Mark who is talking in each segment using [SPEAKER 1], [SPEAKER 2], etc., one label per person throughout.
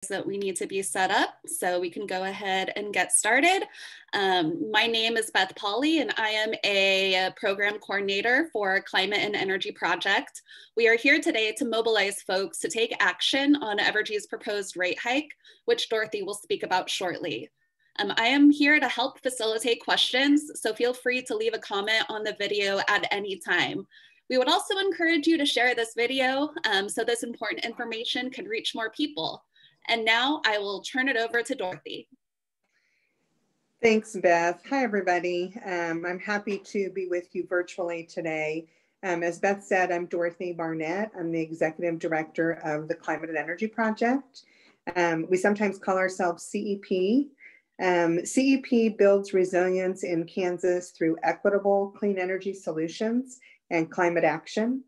[SPEAKER 1] that we need to be set up, so we can go ahead and get started. My name is Beth Pauley, and I am a program coordinator for Climate and Energy Project. We are here today to mobilize folks to take action on Evergy's proposed rate hike, which Dorothy will speak about shortly. I am here to help facilitate questions, so feel free to leave a comment on the video at any time. We would also encourage you to share this video so this important information can reach more people. And now I will turn it over to Dorothy.
[SPEAKER 2] Thanks, Beth. Hi, everybody. I'm happy to be with you virtually today. As Beth said, I'm Dorothy Barnett. I'm the Executive Director of the Climate and Energy Project. We sometimes call ourselves CEP. CEP builds resilience in Kansas through equitable clean energy solutions and climate action.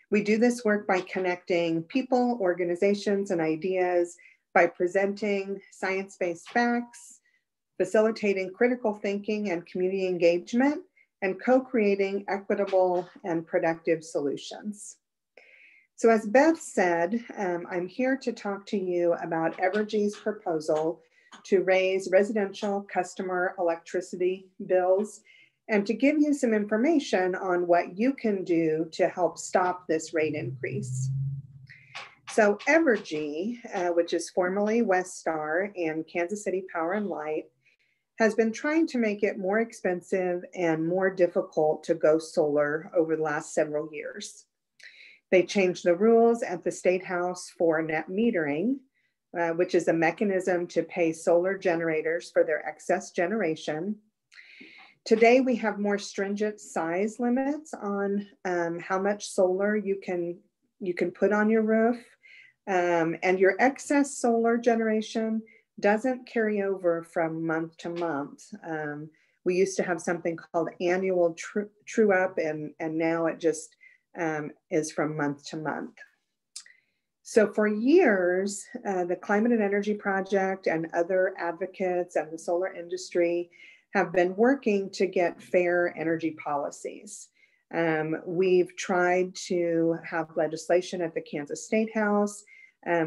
[SPEAKER 2] We do this work by connecting people, organizations, and ideas, by presenting science-based facts, facilitating critical thinking and community engagement, and co-creating equitable and productive solutions. So as Beth said, I'm here to talk to you about Evergy's proposal to raise residential customer electricity bills and to give you some information on what you can do to help stop this rate increase. So Evergy, which is formerly Westar and Kansas City Power and Light, has been trying to make it more expensive and more difficult to go solar over the last several years. They changed the rules at the State House for net metering, which is a mechanism to pay solar generators for their excess generation. Today, we have more stringent size limits on how much solar you can put on your roof, and your excess solar generation doesn't carry over from month to month. We used to have something called annual true up, and now it just is from month to month. So for years, the Climate and Energy Project and other advocates and the solar industry have been working to get fair energy policies. We've tried to have legislation at the Kansas State House.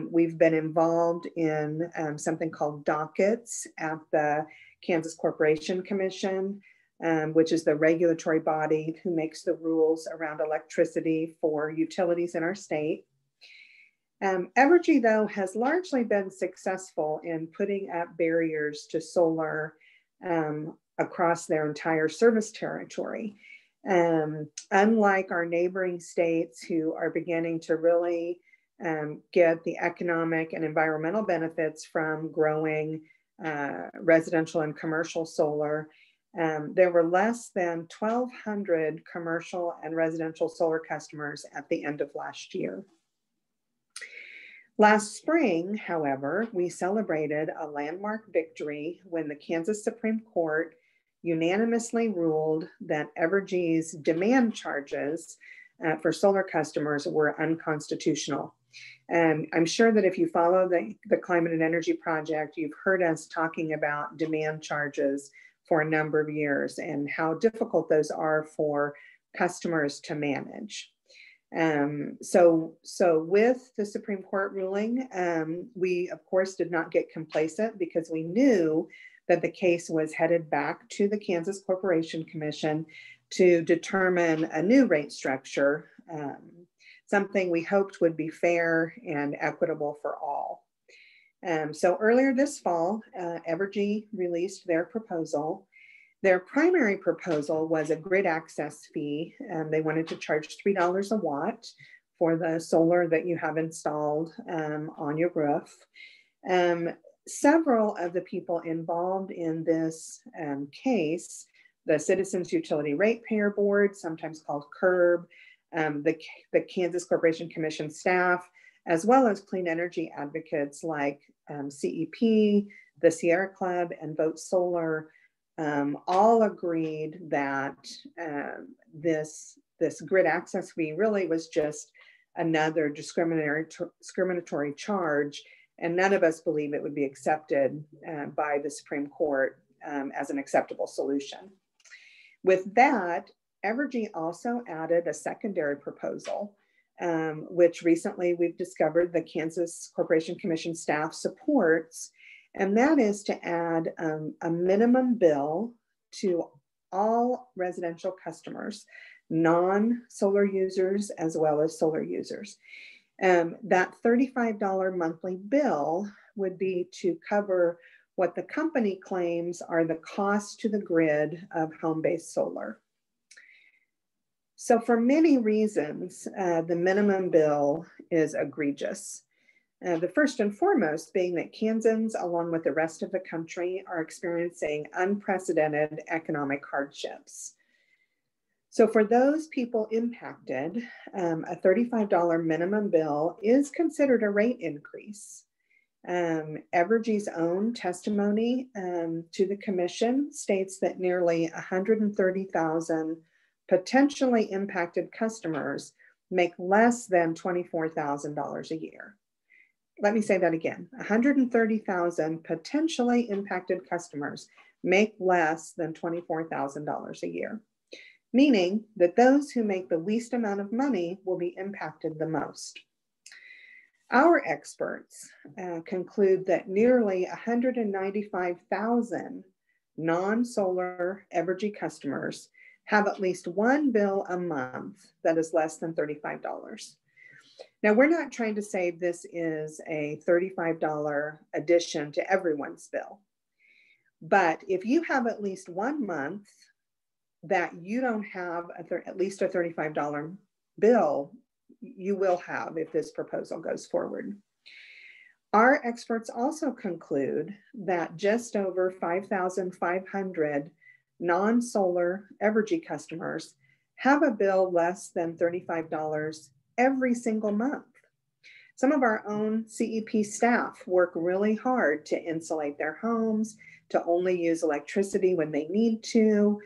[SPEAKER 2] We've been involved in something called dockets at the Kansas Corporation Commission, which is the regulatory body who makes the rules around electricity for utilities in our state. Evergy, though, has largely been successful in putting up barriers to solar across their entire service territory. Unlike our neighboring states who are beginning to really get the economic and environmental benefits from growing residential and commercial solar, there were less than 1,200 commercial and residential solar customers at the end of last year. Last spring, however, we celebrated a landmark victory when the Kansas Supreme Court unanimously ruled that Evergy's demand charges for solar customers were unconstitutional. I'm sure that if you follow the Climate and Energy Project, you've heard us talking about demand charges for a number of years and how difficult those are for customers to manage. So with the Supreme Court ruling, we of course did not get complacent because we knew that the case was headed back to the Kansas Corporation Commission to determine a new rate structure, something we hoped would be fair and equitable for all. So earlier this fall, Evergy released their proposal. Their primary proposal was a grid access fee. They wanted to charge $3 a watt for the solar that you have installed on your roof. Several of the people involved in this case, the Citizens Utility Ratepayer Board, sometimes called CURB, the Kansas Corporation Commission staff, as well as clean energy advocates like CEP, the Sierra Club, and Vote Solar, all agreed that this grid access fee really was just another discriminatory charge, and none of us believe it would be accepted by the Supreme Court as an acceptable solution. With that, Evergy also added a secondary proposal which recently we've discovered the Kansas Corporation Commission staff supports, and that is to add a minimum bill to all residential customers, non-solar users as well as solar users. That $35 monthly bill would be to cover what the company claims are the costs to the grid of home-based solar. So for many reasons, the minimum bill is egregious. The first and foremost being that Kansans, along with the rest of the country, are experiencing unprecedented economic hardships. So for those people impacted, a $35 minimum bill is considered a rate increase. Evergy's own testimony to the commission states that nearly 130,000 potentially impacted customers make less than $24,000 a year. Let me say that again. 130,000 potentially impacted customers make less than $24,000 a year, meaning that those who make the least amount of money will be impacted the most. Our experts conclude that nearly 195,000 non-solar Evergy customers have at least one bill a month that is less than $35. Now, we're not trying to say this is a $35 addition to everyone's bill, but if you have at least 1 month that you don't have at least a $35 bill, you will have if this proposal goes forward. Our experts also conclude that just over 5,500 non-solar Evergy customers have a bill less than $35 every single month. Some of our own CEP staff work really hard to insulate their homes, to only use electricity when they need to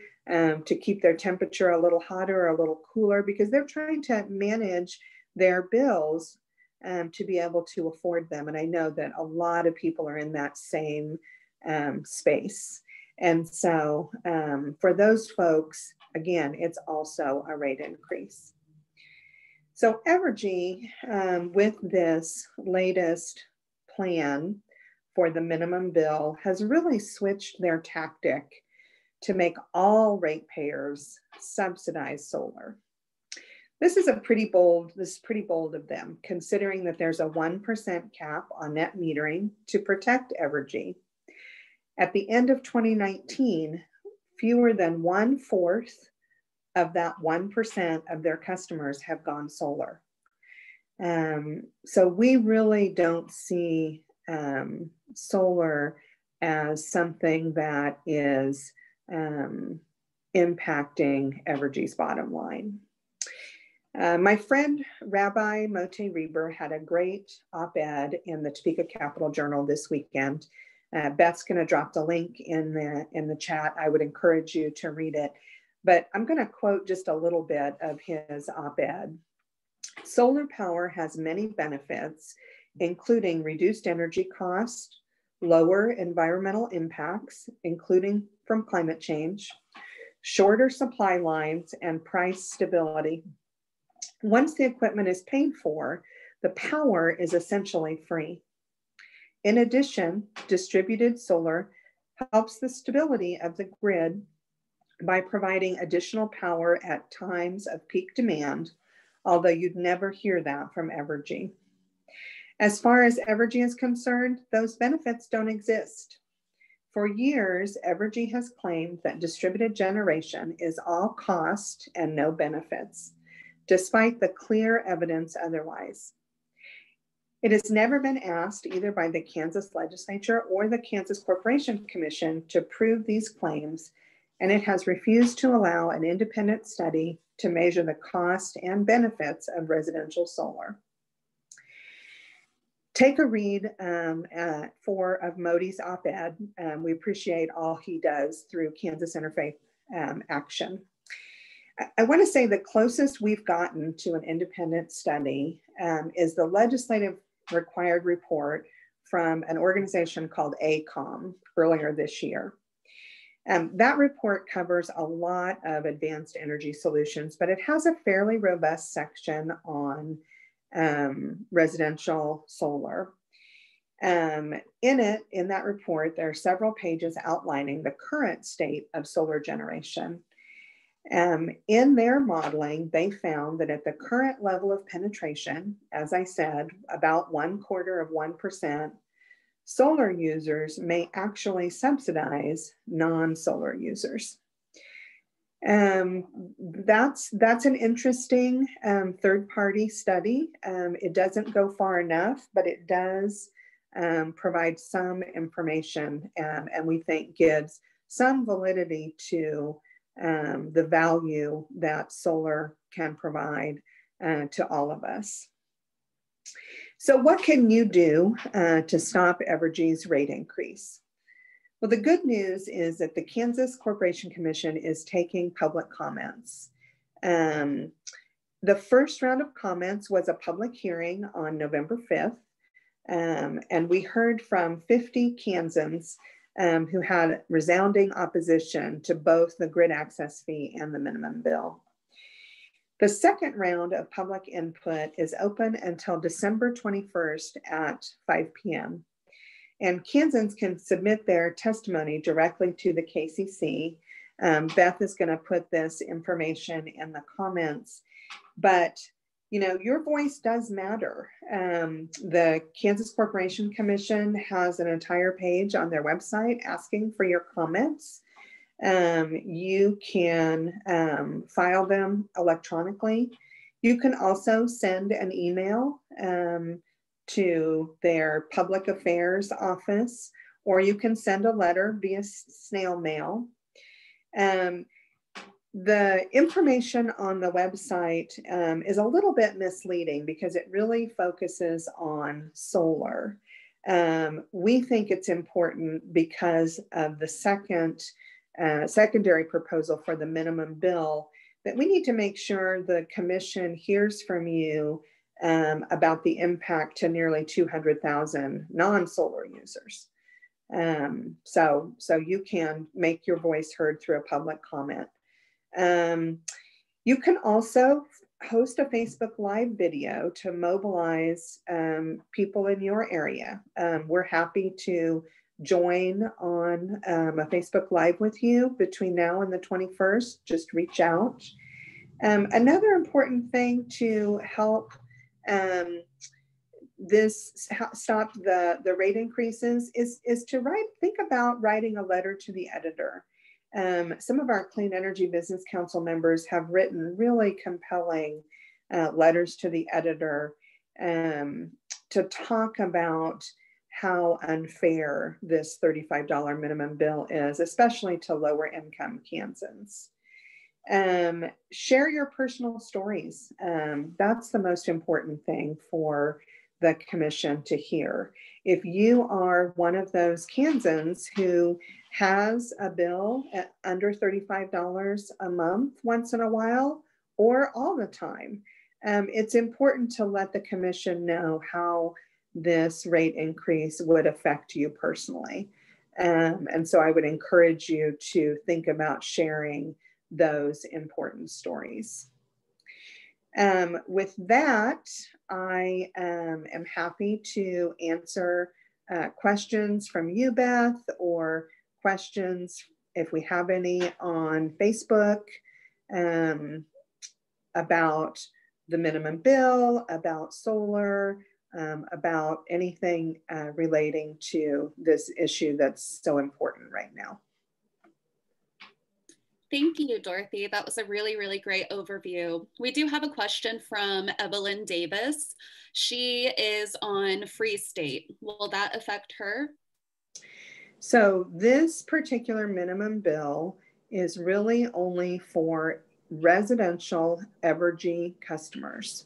[SPEAKER 2] keep their temperature a little hotter or a little cooler, because they're trying to manage their bills to be able to afford them. And I know that a lot of people are in that same space. And so for those folks, again, it's also a rate increase. So Evergy, with this latest plan for the minimum bill, has really switched their tactic to make all ratepayers subsidize solar. This is pretty bold of them, considering that there's a 1% cap on net metering to protect Evergy. At the end of 2019, fewer than 1/4 of that 1% of their customers have gone solar. So we really don't see solar as something that is impacting Evergy's bottom line. My friend Rabbi Moti Reber had a great op-ed in the Topeka Capital Journal this weekend. Beth's going to drop the link in the chat. I would encourage you to read it, but I'm going to quote just a little bit of his op-ed. Solar power has many benefits, including reduced energy cost, lower environmental impacts, including from climate change, shorter supply lines, and price stability. Once the equipment is paid for, the power is essentially free. In addition, distributed solar helps the stability of the grid by providing additional power at times of peak demand, although you'd never hear that from Evergy. As far as Evergy is concerned, those benefits don't exist. For years, Evergy has claimed that distributed generation is all cost and no benefits, despite the clear evidence otherwise. It has never been asked either by the Kansas legislature or the Kansas Corporation Commission to prove these claims, and it has refused to allow an independent study to measure the cost and benefits of residential solar. Take a read of Modi's op-ed. We appreciate all he does through Kansas Interfaith Action. I want to say the closest we've gotten to an independent study is the legislative required report from an organization called ACOM earlier this year. That report covers a lot of advanced energy solutions, but it has a fairly robust section on residential solar. In that report, there are several pages outlining the current state of solar generation. In their modeling, they found that at the current level of penetration, as I said, about 0.25%, solar users may actually subsidize non-solar users. That's an interesting third-party study. It doesn't go far enough, but it does provide some information, and we think gives some validity to the value that solar can provide to all of us. So what can you do to stop Evergy's rate increase? Well, the good news is that the Kansas Corporation Commission is taking public comments. The first round of comments was a public hearing on November 5th, and we heard from 50 Kansans who had resounding opposition to both the grid access fee and the minimum bill. The second round of public input is open until December 21st at 5 p.m. And Kansans can submit their testimony directly to the KCC. Beth is going to put this information in the comments, but you know, your voice does matter. The Kansas Corporation Commission has an entire page on their website asking for your comments. You can file them electronically. You can also send an email to their public affairs office, or you can send a letter via snail mail. The information on the website is a little bit misleading because it really focuses on solar. We think it's important because of the secondary proposal for the minimum bill that we need to make sure the commission hears from you about the impact to nearly 200,000 non-solar users. So you can make your voice heard through a public comment. You can also host a Facebook Live video to mobilize people in your area. We're happy to join on a Facebook Live with you between now and the 21st. Just reach out. Another important thing to help stop the rate increases is to think about writing a letter to the editor. Some of our Clean Energy Business Council members have written really compelling letters to the editor to talk about how unfair this $35 minimum bill is, especially to lower income Kansans. Share your personal stories. That's the most important thing for the commission to hear. If you are one of those Kansans who has a bill at under $35 a month once in a while or all the time, it's important to let the commission know how this rate increase would affect you personally. And so I would encourage you to think about sharing those important stories. With that, I am happy to answer questions from you, Beth, or questions, if we have any, on Facebook about the minimum bill, about solar, about anything relating to this issue that's so important right now.
[SPEAKER 1] Thank you, Dorothy. That was a really, really great overview. We do have a question from Evelyn Davis. She is on Free State. Will that affect her?
[SPEAKER 2] So this particular minimum bill is really only for residential Evergy customers.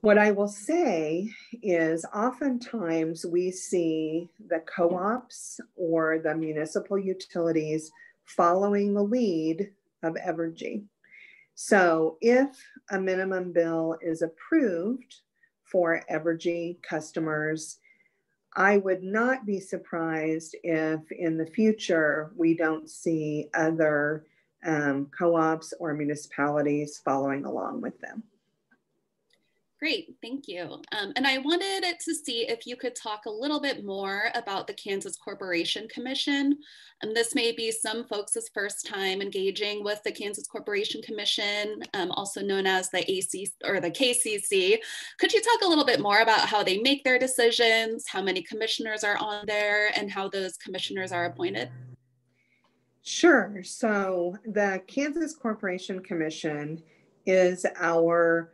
[SPEAKER 2] What I will say is oftentimes we see the co-ops or the municipal utilities following the lead of Evergy. So if a minimum bill is approved for Evergy customers, I would not be surprised if in the future we don't see other co-ops or municipalities following along with them.
[SPEAKER 1] Great, thank you. And I wanted to see if you could talk a little bit more about the Kansas Corporation Commission. This may be some folks' first time engaging with the Kansas Corporation Commission, also known as the AC or the KCC. Could you talk a little bit more about how they make their decisions, how many commissioners are on there, and how those commissioners are appointed?
[SPEAKER 2] Sure. So the Kansas Corporation Commission is our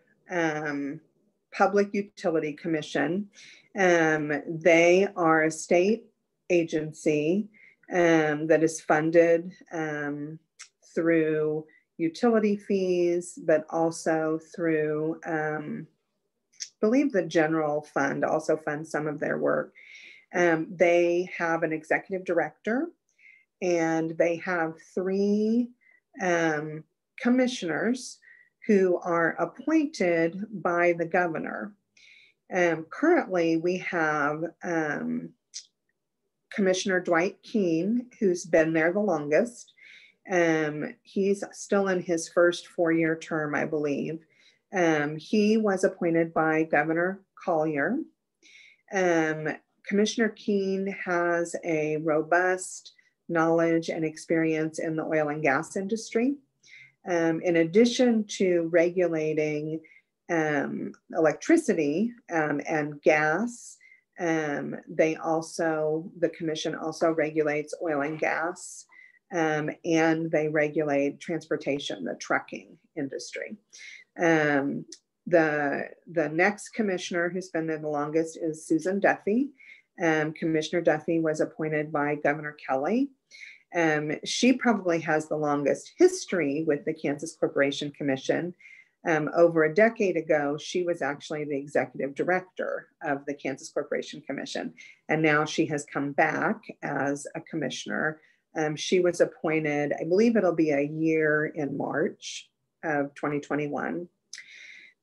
[SPEAKER 2] Public Utility Commission. They are a state agency that is funded through utility fees, but also through, I believe the general fund also funds some of their work. They have an executive director, and they have 3 commissioners who are appointed by the governor. Currently, we have Commissioner Dwight Keene, who's been there the longest. He's still in his first 4-year term, I believe. He was appointed by Governor Collier. Commissioner Keene has a robust knowledge and experience in the oil and gas industry. In addition to regulating electricity and gas, the commission also regulates oil and gas, and they regulate transportation, the trucking industry. The next commissioner who's been there the longest is Susan Duffy. Commissioner Duffy was appointed by Governor Kelly. She probably has the longest history with the Kansas Corporation Commission. Over a decade ago, she was actually the executive director of the Kansas Corporation Commission, and now she has come back as a commissioner. She was appointed, I believe it'll be a year in March of 2021.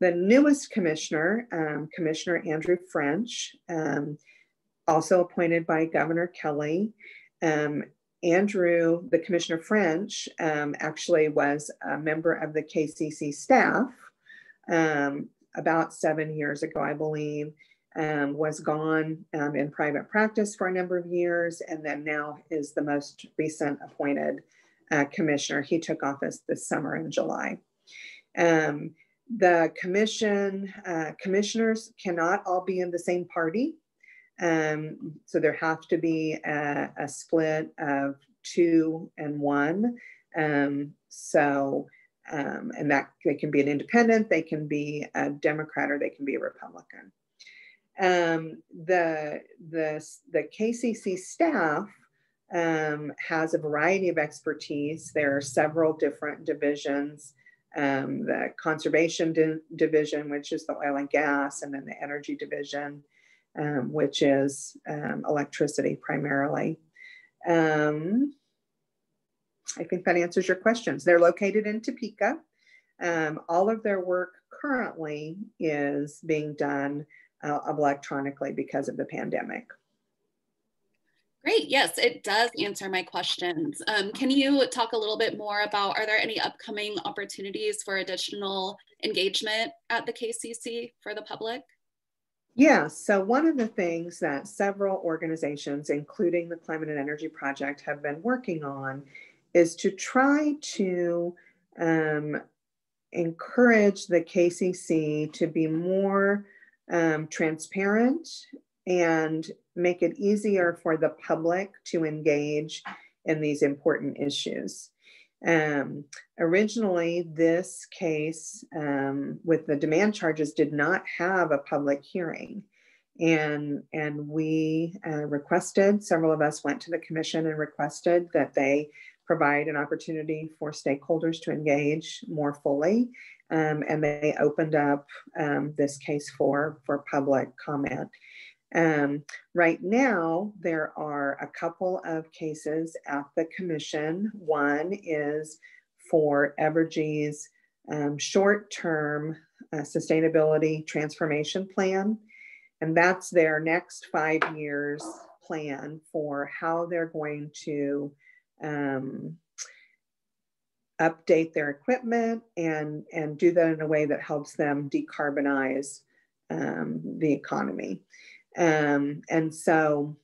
[SPEAKER 2] The newest commissioner, Commissioner Andrew French, also appointed by Governor Kelly. Andrew, the Commissioner French, actually was a member of the KCC staff about 7 years ago, I believe, was gone in private practice for a number of years, and then now is the most recent appointed commissioner. He took office this summer in July. The commissioners cannot all be in the same party. So there have to be a split of 2 and 1. And that they can be an independent, they can be a Democrat, or they can be a Republican. The KCC staff has a variety of expertise. There are several different divisions. The conservation division, which is the oil and gas, and then the energy division, which is electricity primarily. I think that answers your questions. They're located in Topeka. All of their work currently is being done electronically because of the pandemic.
[SPEAKER 1] Great, yes, it does answer my questions. Can you talk a little bit more about, are there any upcoming opportunities for additional engagement at the KCC for the public?
[SPEAKER 2] Yeah, so one of the things that several organizations, including the Climate and Energy Project, have been working on is to try to encourage the KCC to be more transparent and make it easier for the public to engage in these important issues. Originally, this case with the demand charges did not have a public hearing. And we requested, several of us went to the commission and requested that they provide an opportunity for stakeholders to engage more fully. And they opened up this case for public comment. Right now, there are a couple of cases at the commission. One is for Evergy's short-term sustainability transformation plan. And that's their next 5 years plan for how they're going to update their equipment and do that in a way that helps them decarbonize the economy. And so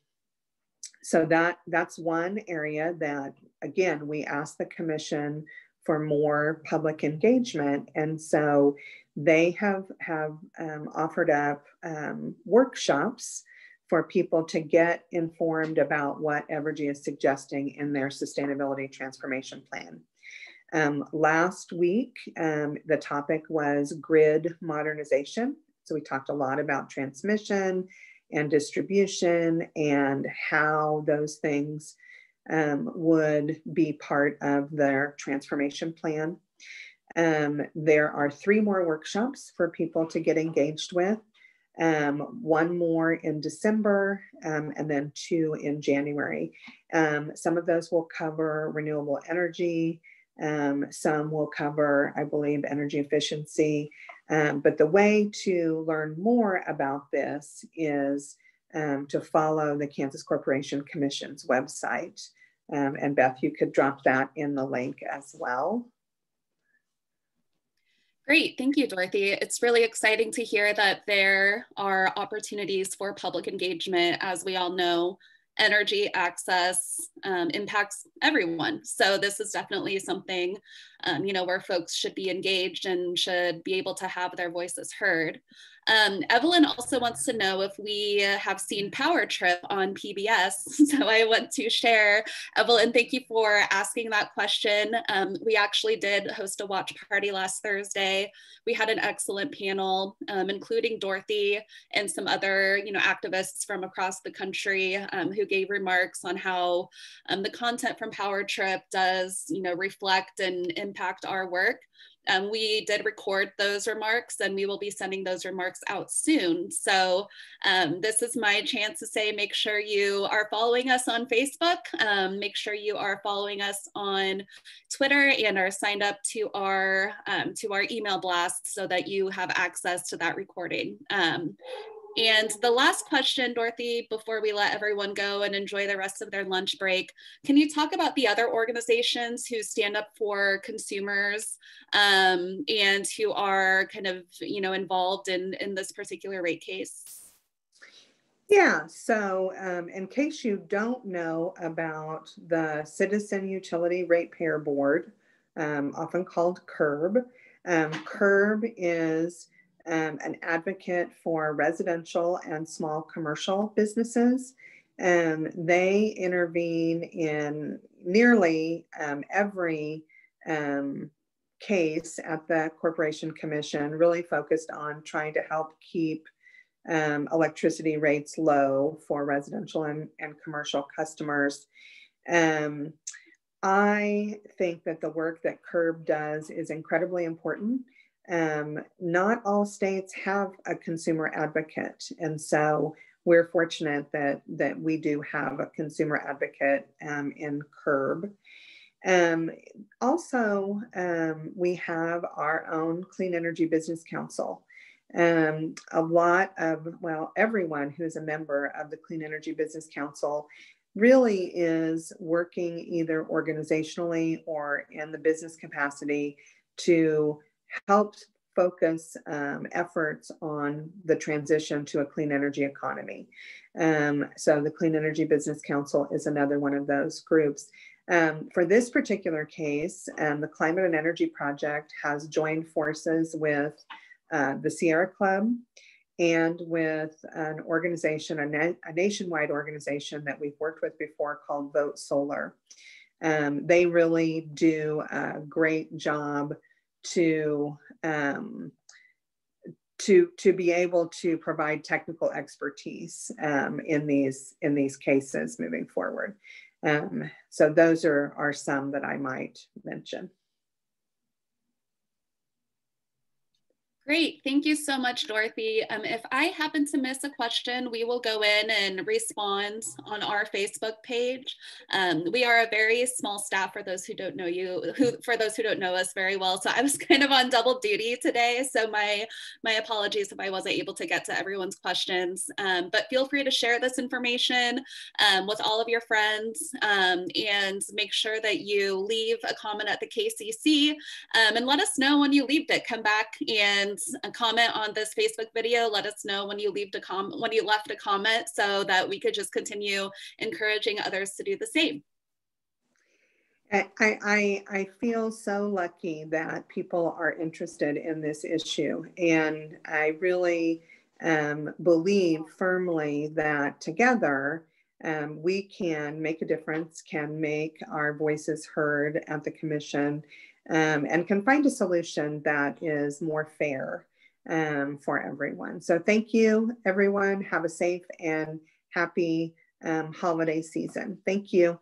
[SPEAKER 2] that's one area that, again, we asked the commission for more public engagement. And so they have offered up workshops for people to get informed about what Evergy is suggesting in their sustainability transformation plan. Last week, the topic was grid modernization. So we talked a lot about transmission and distribution and how those things would be part of their transformation plan. There are 3 more workshops for people to get engaged with. 1 more in December, and then 2 in January. Some of those will cover renewable energy. Some will cover, I believe, energy efficiency. But the way to learn more about this is to follow the Kansas Corporation Commission's website. And Beth, you could drop that in the link as well.
[SPEAKER 1] Great, thank you, Dorothy. It's really exciting to hear that there are opportunities for public engagement. As we all know, energy access impacts everyone. So this is definitely something, where folks should be engaged and should be able to have their voices heard. Evelyn also wants to know if we have seen Power Trip on PBS. So I want to share, Evelyn, thank you for asking that question. We actually did host a watch party last Thursday. We had an excellent panel, including Dorothy and some other, activists from across the country who gave remarks on how the content from Power Trip does, reflect and impact our work. We did record those remarks and we will be sending those remarks out soon. So this is my chance to say, make sure you are following us on Facebook. Make sure you are following us on Twitter and are signed up to our email blast so that you have access to that recording. And the last question, Dorothy, before we let everyone go and enjoy the rest of their lunch break, can you talk about the other organizations who stand up for consumers and who are kind of, involved in this particular rate case?
[SPEAKER 2] Yeah, so in case you don't know about the Citizen Utility Ratepayer Board, often called CURB, CURB is an advocate for residential and small commercial businesses. They intervene in nearly every case at the Corporation Commission, really focused on trying to help keep electricity rates low for residential and commercial customers. I think that the work that CURB does is incredibly important. Not all states have a consumer advocate, and so we're fortunate that we do have a consumer advocate in CURB. Also, we have our own Clean Energy Business Council. A lot of, everyone who is a member of the Clean Energy Business Council really is working either organizationally or in the business capacity to help focus efforts on the transition to a clean energy economy. So the Clean Energy Business Council is another one of those groups. For this particular case, the Climate and Energy Project has joined forces with the Sierra Club and with an organization, a nationwide organization that we've worked with before called Vote Solar. They really do a great job to be able to provide technical expertise in these cases moving forward. So those are some that I might mention.
[SPEAKER 1] Great. Thank you so much, Dorothy. If I happen to miss a question, we will go in and respond on our Facebook page. We are a very small staff for those who don't know for those who don't know us very well. So I was kind of on double duty today. So my apologies if I wasn't able to get to everyone's questions, but feel free to share this information with all of your friends, and make sure that you leave a comment at the KCC, and let us know when you leaved it. Come back and comment on this Facebook video. Let us know when you left a comment, so that we could just continue encouraging others to do the same.
[SPEAKER 2] I feel so lucky that people are interested in this issue, and I really believe firmly that together we can make a difference, can make our voices heard at the Commission, and can find a solution that is more fair for everyone. So thank you, everyone. Have a safe and happy holiday season. Thank you.